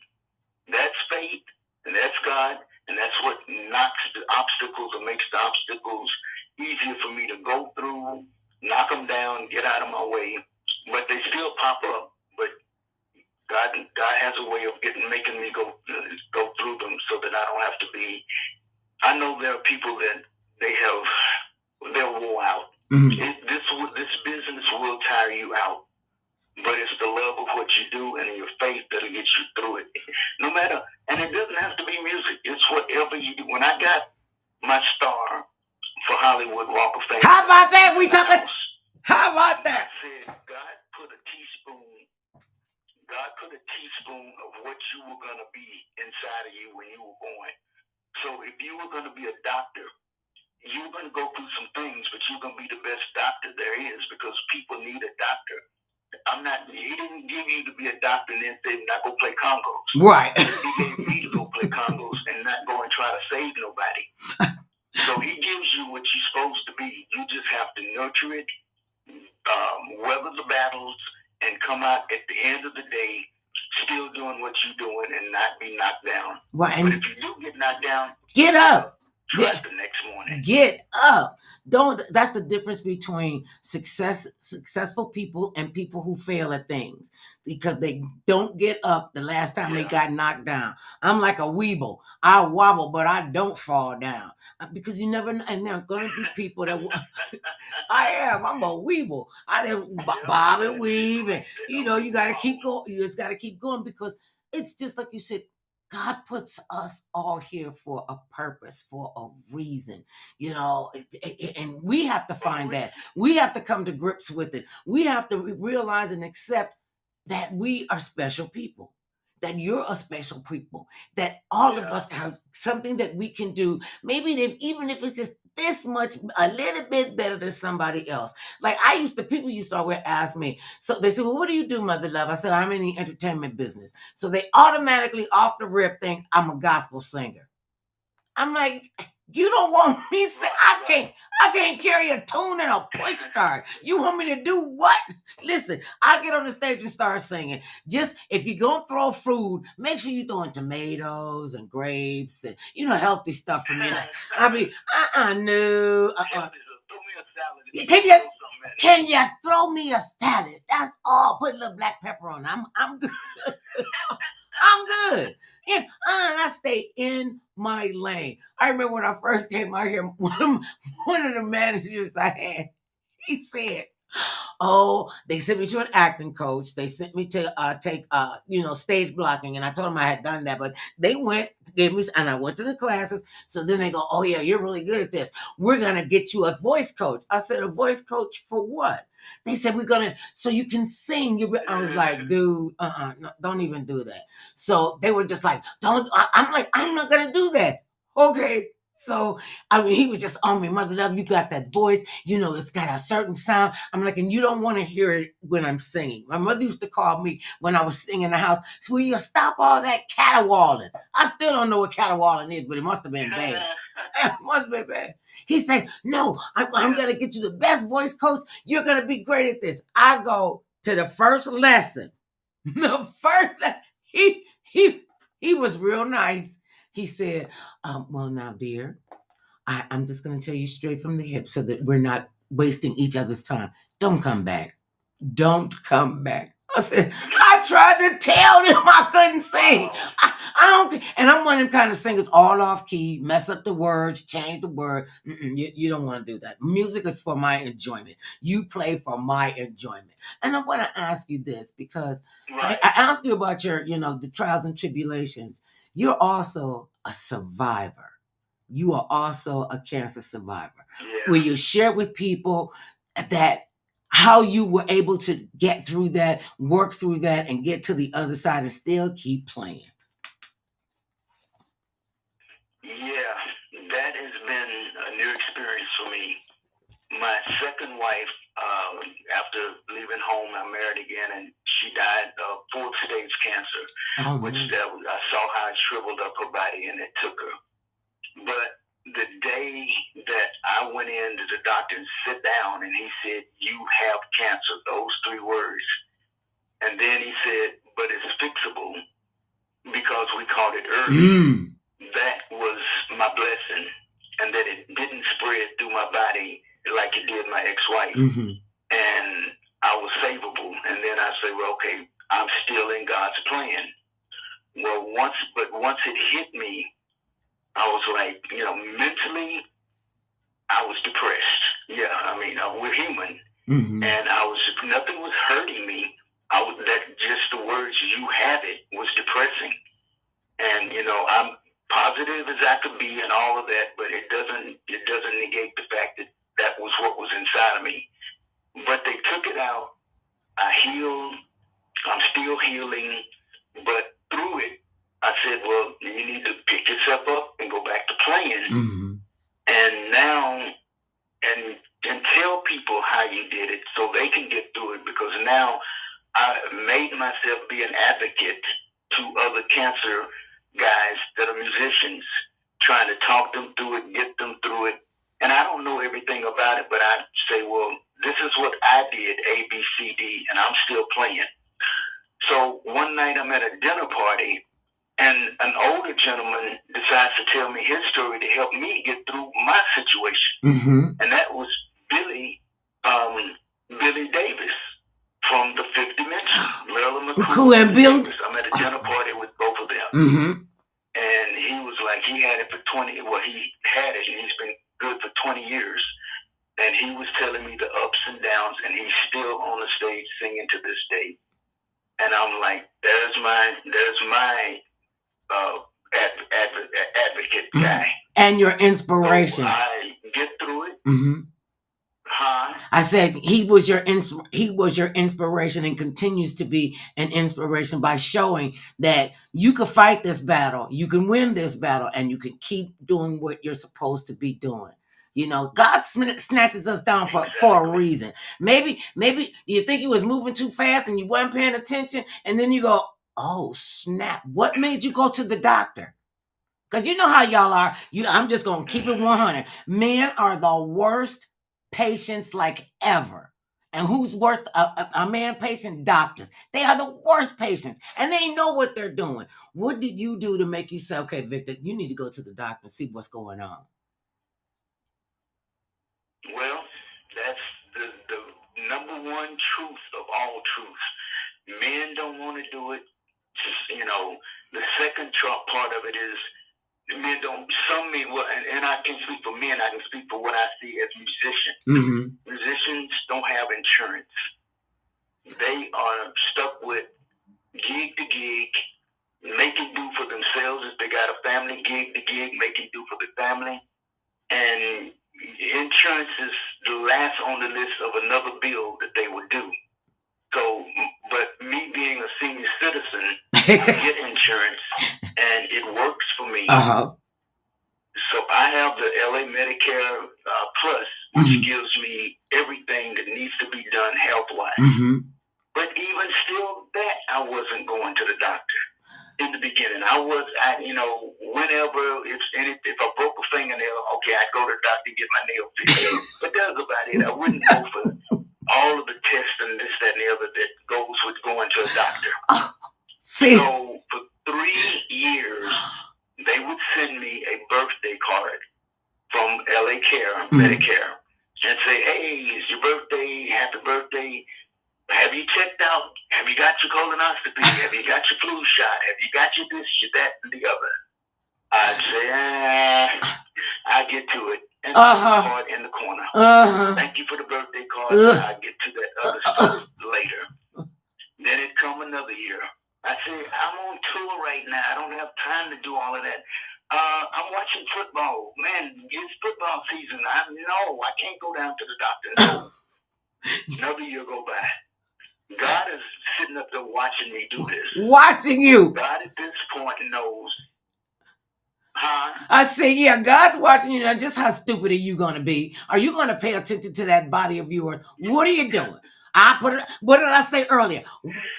That's faith, and that's God, and that's what knocks the obstacles or makes the obstacles easier for me to go through, knock them down, get out of my way. But they still pop up. But God has a way of making me go through them so that I don't have to be. I know there are people that they're wore out. This business will tire you out, but it's the love of what you do and your faith that'll get you through it. No matter, and it doesn't have to be music. It's whatever you do. When I got my star for Hollywood Walk of Fame, how about that? How about that? I said, God put a teaspoon of what you were gonna be inside of you when you were born. So if you were gonna be a doctor, you're going to go through some things, but you're going to be the best doctor there is, because people need a doctor. He didn't give you to be a doctor and then say, not go play congos. Right. He gave me to go play congos and not go and try to save nobody. So he gives you what you're supposed to be. You just have to nurture it, weather the battles, and come out at the end of the day still doing what you're doing and not be knocked down. Right. But if you do get knocked down, get up. The next morning. Get up. That's the difference between successful people and people who fail at things, because they don't get up the last time they got knocked down. I'm like a weeble. I wobble, but I don't fall down, because you never know. And there are going to be people that I'm a weeble. I didn't bob and weave, and you got to keep going. You just got to keep going, because it's just like you said. God puts us all here for a purpose, for a reason, and we have to find that. We have to come to grips with it. We have to realize and accept that we are special people, that you're a special people, that all of us have something that we can do. Maybe even if it's just this much, a little bit better than somebody else. Like people used to always ask me, so they said, well, what do you do, Mother Love? I said, I'm in the entertainment business. So they automatically off the rip think I'm a gospel singer. I'm like, You don't want me to say, I can't carry a tune and a push card. You want me to do what? Listen, I get on the stage and start singing. Just if you're gonna throw food, make sure you're throwing tomatoes and grapes and healthy stuff for me. No. Can you throw me a salad? That's all. Put a little black pepper on. I'm good. I'm good. Yeah, I stay in my lane. I remember when I first came out here, one of the managers I had, he said, "Oh, they sent me to an acting coach. They sent me to take stage blocking." And I told them I had done that, but they gave me, and I went to the classes. So then they go, "Oh yeah, you're really good at this. We're gonna get you a voice coach." I said, "A voice coach for what?" They said, "We're gonna so you can sing." I was like, "Dude, no, don't even do that." So they were just like, "Don't." I'm like, "I'm not gonna do that." Okay. So, he was just on me. "Mother Love, you got that voice. It's got a certain sound." I'm like, "And you don't want to hear it when I'm singing." My mother used to call me when I was singing in the house. "So will you stop all that caterwauling?" I still don't know what caterwauling is, but it must have been bad. It must have been bad. He said, "No, I'm going to get you the best voice coach. You're going to be great at this." I go to the first lesson. The first lesson. He was real nice. He said, "Well, now, dear, I'm just going to tell you straight from the hip so that we're not wasting each other's time. Don't come back. Don't come back." I said, I tried to tell them I couldn't sing. I don't, and I'm one of them kind of singers, all off key, mess up the words, change the word. You don't want to do that. Music is for my enjoyment. You play for my enjoyment. And I want to ask you this because I asked you about your, the trials and tribulations. You're also a survivor. You are also a cancer survivor. Yeah. Will you share with people that how you were able to get through that, work through that, and get to the other side and still keep playing? Yeah, that has been a new experience for me. My second wife, after leaving home, I married again, and she died of fourth stage cancer, which I saw how it shriveled up her body, and it took her. But the day that I went in to the doctor and sit down, and he said, "You have cancer," those 3 words. And then he said, "But it's fixable because we caught it early." That was my blessing, and that it didn't spread through my body like it did my ex-wife. And I was savable. And then I said, "Well, okay, I'm still in God's plan." Well, once it hit me, I was like, mentally, I was depressed. Yeah, we're human. And nothing was hurting me. That just the words "you have it" was depressing. And, I'm positive as I could be and all of that, but it doesn't negate the fact that that was what was inside of me. But they took it out. I healed. I'm still healing. But through it, I said, "Well, you need to pick yourself up and go back to playing." And now, and tell people how you did it so they can get through it, because now I made myself be an advocate to other cancer guys that are musicians, trying to talk them through it, get them through it. And I don't know everything about it, but I say, "Well, this is what I did, A, B, C, D, and I'm still playing." So one night I'm at a dinner party, and an older gentleman decides to tell me his story to help me get through my situation. And that was Billy Davis from the Fifth Dimension. Marilyn McCool and Bill. I'm at a dinner party with both of them. And he was like, he had it for 20, well, he had it, and he's been good for 20 years. And he was telling me the ups and downs, and he's still on the stage singing to this day. And I'm like, there's my advocate guy. And your inspiration. So I get through it. I said he was your inspiration and continues to be an inspiration by showing that you can fight this battle, you can win this battle, and you can keep doing what you're supposed to be doing. God snatches us down for a reason. Maybe you think he was moving too fast and you weren't paying attention, and then you go, "Oh snap! What made you go to the doctor?" Because you know how y'all are. I'm just going to keep it 100. Men are the worst patients like ever. And who's worse? A man patient? Doctors. They are the worst patients. And they know what they're doing. What did you do to make you say, okay, Victor, you need to go to the doctor and see what's going on? Well, that's the number one truth of all truths. Men don't want to do it. Just, the second part of it is men don't. Some men, well, and I can speak for men. I can speak for what I see as musicians. Mm-hmm. Musicians don't have insurance. They are stuck with gig to gig, making do for themselves. If they got a family, gig to gig, making do for the family, and insurance is the last on the list of another bill that they would do. So, but me being a senior citizen, I get insurance, and it works for me. Uh-huh. So I have the LA Medicare Plus, which gives me everything that needs to be done health-wise. Mm-hmm. But even still, that I wasn't going to the doctor in the beginning. Whenever if I broke a fingernail, okay, I'd go to the doctor and get my nail fixed. But that's about it. I wouldn't go for all of the tests and this, that, and the other that goes with going to a doctor. See. So for 3 years, they would send me a birthday card from LA Care, Medicare, and say, hey, it's your birthday, happy birthday. Have you checked out? Have you got your colonoscopy? Have you got your flu shot? Have you got your this, your that, and the other? I'd say, I get to it. And put the card in the corner. Thank you for the birthday card. I'll get to that other stuff later. Then it come another year. I say, I'm on tour right now. I don't have time to do all of that. I'm watching football. Man, it's football season. I can't go down to the doctor. Another year go by. God is sitting up there watching me do this. Watching you. God at this point knows. Huh? I say, yeah, God's watching you. Now, just how stupid are you going to be? Are you going to pay attention to that body of yours? What are you doing? What did I say earlier?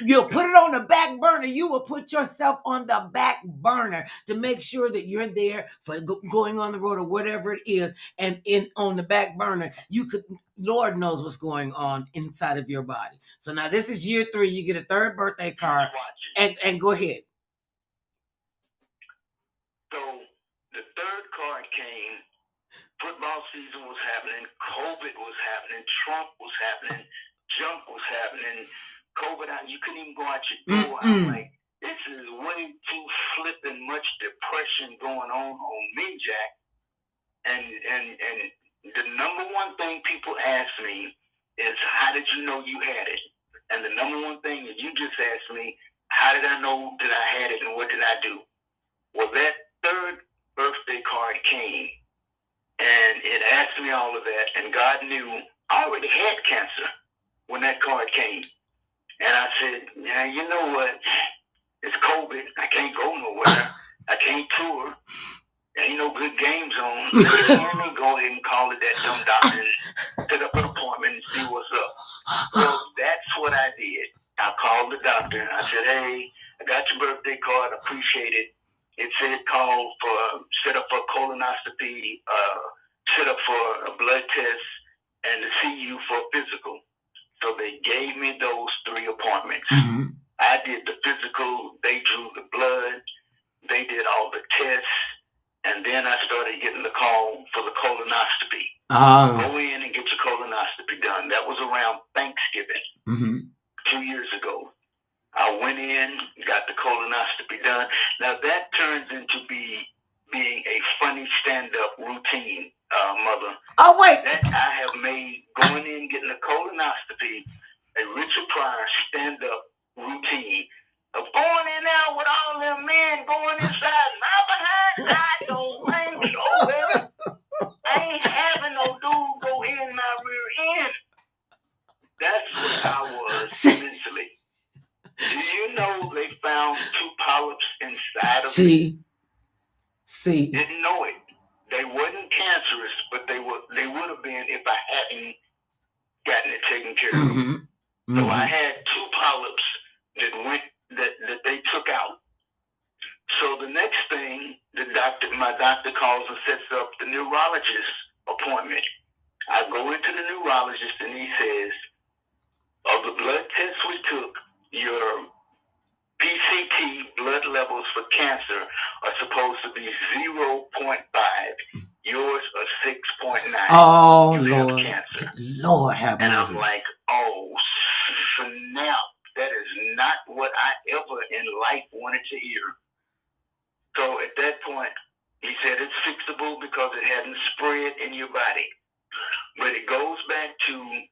You'll put it on the back burner. You will put yourself on the back burner to make sure that you're there for going on the road or whatever it is. And on the back burner, Lord knows what's going on inside of your body. So now this is year 3. You get a 3rd birthday card and go ahead. So the 3rd card came. Football season was happening. COVID was happening. Trump was happening. Junk was happening. COVID, you couldn't even go out your door. I'm like, this is way too flipping much depression going on me, Jack. And the number one thing people ask me is, how did you know you had it? And the number one thing that you just asked me, how did I know that I had it and what did I do? Well, that 3rd birthday card came and it asked me all of that, and God knew I already had cancer when that card came. And I said, yeah, you know what? It's COVID. I can't go nowhere. I can't tour. There ain't no good games on. Let me go ahead and call it that dumb doctor and set up an appointment and see what's up. So that's what I did. I called the doctor and I said, hey, I got your birthday card. Appreciate it. It said set up for a colonoscopy, set up for a blood test, and to see you for a physical. So they gave me those 3 appointments. Mm-hmm. I did the physical. They drew the blood. They did all the tests. And then I started getting the call for the colonoscopy. Go in and get your colonoscopy done. That was around Thanksgiving 2 years ago. I went in, got the colonoscopy done. Now that turns into being a funny stand-up routine, Mother. Oh, wait. That I have made going in, getting a colonoscopy, a Richard Pryor stand-up routine of going in there with all them men going inside my behind. I don't think so, baby. I ain't having no dude go in my rear end. That's what I was mentally. Do you know they found 2 polyps inside of me? See. Didn't know it. They wasn't cancerous, but they would have been if I hadn't gotten it taken care of. So I had 2 polyps that they took out. So the next thing the doctor doctor calls and sets up the neurologist appointment. I go into the neurologist and he says, of the blood tests we took, your PCT blood levels for cancer are supposed to be 0.5. Yours are 6.9. Oh, you Lord. have cancer. Lord have mercy. And I'm like, oh, snap. That is not what I ever in life wanted to hear. So at that point, he said it's fixable because it hadn't spread in your body. But it goes back to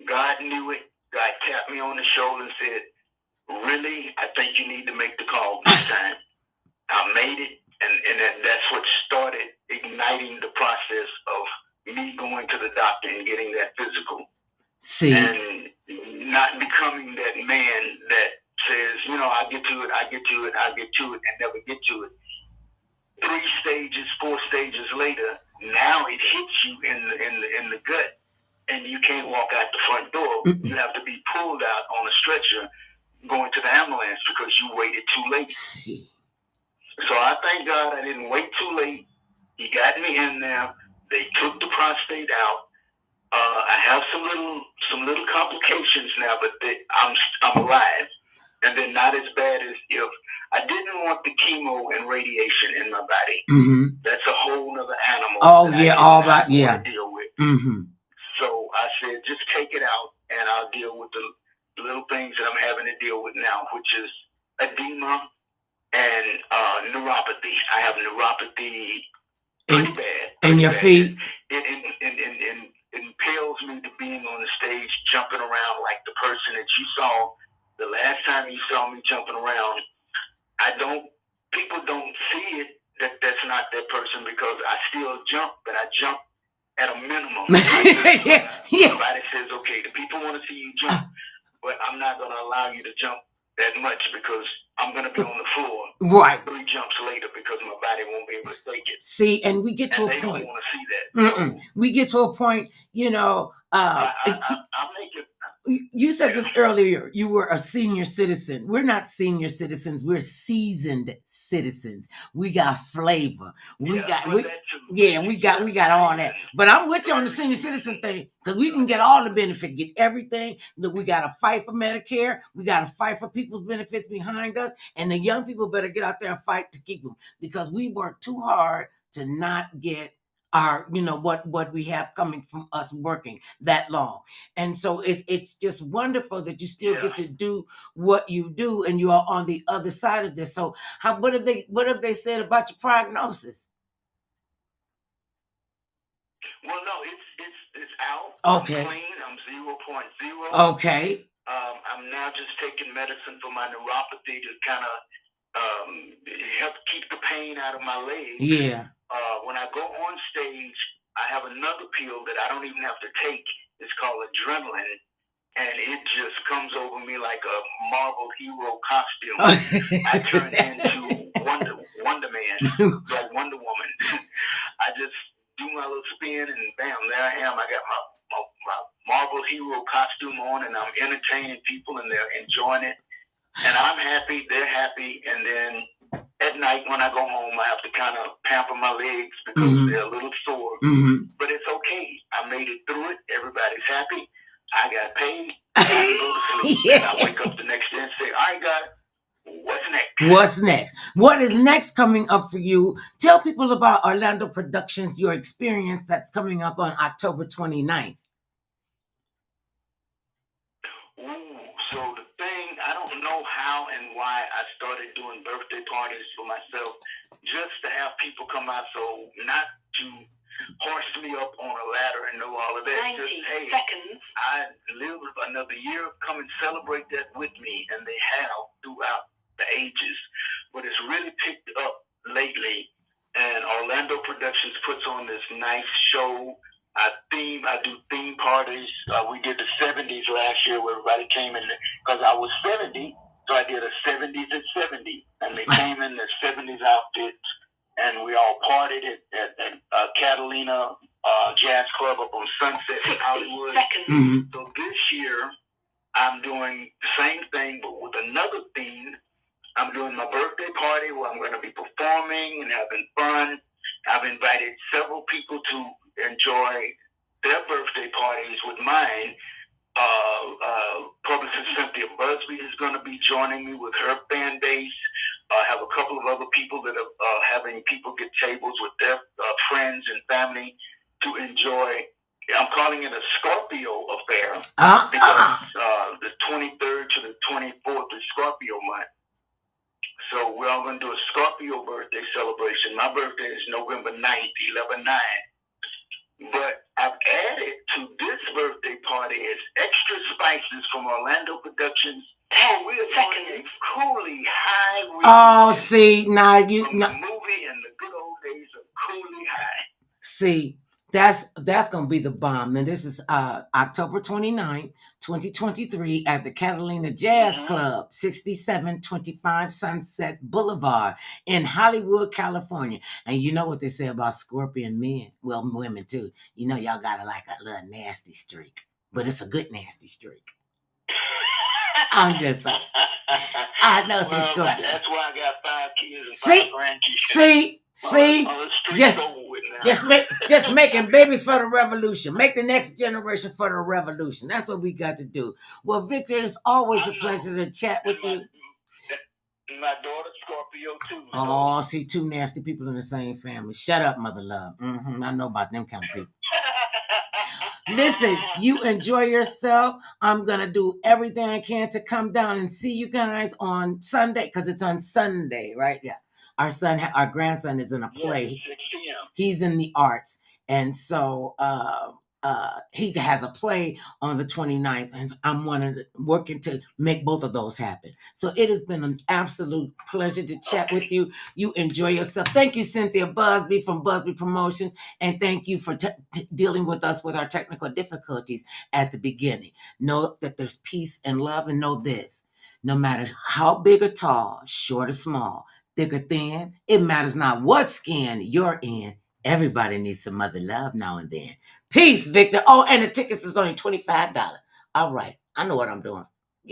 God knew it. God tapped me on the shoulder and said, really, I think you need to make the call this time. I made it, and that's what started igniting the process of me going to the doctor and getting that physical. See. And not becoming that man that says, you know, I'll get to it, I'll get to it, I'll get to it, and never get to it. 3 stages, 4 stages later, now it hits you in the gut, and you can't walk out the front door. Mm-mm. You have to be pulled out on a stretcher going to the ambulance because you waited too late. See. So I thank God I didn't wait too late. He got me in there. They took the prostate out. I have some little complications now, but I'm alive, and they're not as bad as if I didn't want the chemo and radiation in my body. Mm-hmm. That's a whole nother animal. Oh yeah, all about to deal with. Mm-hmm. So I said, just take it out, and I'll deal with the little things that I'm having to deal with now, which is edema and neuropathy. I have neuropathy pretty bad. In your feet? It impels me to being on the stage, jumping around like the person that you saw the last time you saw me jumping around. People don't see it that's not that person because I still jump, but I jump at a minimum. Somebody says, okay, the people want to see you jump, but I'm not going to allow you to jump that much because I'm going to be on the floor right 3 jumps later because my body won't be able to take it. See, and we get to a point. They don't want to see that. We get to a point, you know. I'll make it. You said this earlier. You were a senior citizen. We're not senior citizens. We're seasoned citizens. We got flavor. We got all that. But I'm with you on the senior citizen thing because we can get all the benefit, get everything. Look, we got to fight for Medicare. We got to fight for people's benefits behind us, and the young people better get out there and fight to keep them because we work too hard to not get our, you know, what we have coming from us working that long. And so it's just wonderful that you still get to do what you do and you are on the other side of this. So what have they said about your prognosis? Well, no, it's out. Okay. I'm clean. I'm 0.0. Okay. I'm now just taking medicine for my neuropathy to kind of help keep the pain out of my legs. Yeah. When I go on stage, I have another pill that I don't even have to take. It's called adrenaline, and it just comes over me like a Marvel hero costume. I turn into Wonder Man, like Wonder Woman. I just do my little spin, and bam, there I am. I got my Marvel hero costume on, and I'm entertaining people, and they're enjoying it. And I'm happy, they're happy, and then at night when I go home, I have to kind of pamper my legs because they're a little sore. But it's okay. I made it through it. Everybody's happy. I got paid. I go to sleep. And I wake up the next day and say, all right, God, what's next? What's next? What is next coming up for you? Tell people about Olando Productions, your experience that's coming up on October 29th. So the thing, I don't know how and why I started doing birthday parties for myself, just to have people come out, so not to horse me up on a ladder and know all of that. 90 just, hey, seconds. I live another year, come and celebrate that with me, and they have throughout the ages. But it's really picked up lately, and Olando Productions puts on this nice show. I do theme parties. We did the 70s last year where everybody came in because I was 70, so I did a 70s at 70, and they came in their 70s outfits, and we all partied at Catalina Jazz Club up on Sunset in Hollywood. So this year, I'm doing the same thing, but with another theme. I'm doing my birthday party where I'm going to be performing and having fun. I've invited several people to enjoy their birthday parties with mine. Publicist Cynthia Busby is going to be joining me with her fan base. I have a couple of other people that are having people get tables with their friends and family to enjoy. I'm calling it a Scorpio affair because the 23rd to the 24th is Scorpio month. So we're all going to do a Scorpio birthday celebration. My birthday is November 9th, 11/9. But I've added to this birthday party is extra spices from Olando Productions. Oh, we're talking Cooley High. Oh, see, now you from the movie and the good old days of Cooley High. See, that's gonna be the bomb. Now this is October 29th, 2023 at the Catalina Jazz Club, 6725 Sunset Boulevard in Hollywood, California. And you know what they say about Scorpion men? Well, women too. You know y'all got like a little nasty streak, but it's a good nasty streak. I'm just saying. I know some Scorpion. That's why I got 5 kids and 5 grandkids. See, just making babies for the revolution. Make the next generation for the revolution. That's what we got to do. Well, Victor, it's always a pleasure to chat with you. My daughter Scorpio too. Oh, see, 2 nasty people in the same family. Shut up, mother love. I know about them kind of people. Listen, you enjoy yourself. I'm going to do everything I can to come down and see you guys on Sunday, because it's on Sunday, right? Yeah. Our grandson is in a play. 6 p.m. He's in the arts. And so he has a play on the 29th. And I'm working to make both of those happen. So it has been an absolute pleasure to chat with you. You enjoy yourself. Thank you, Cynthia Busby from Busby Promotions. And thank you for dealing with us with our technical difficulties at the beginning. Know that there's peace and love, and know this. No matter how big or tall, short or small, thick or thin, it matters not what skin you're in. Everybody needs some mother love now and then. Peace, Victor. Oh, and the tickets is only $25. All right. I know what I'm doing.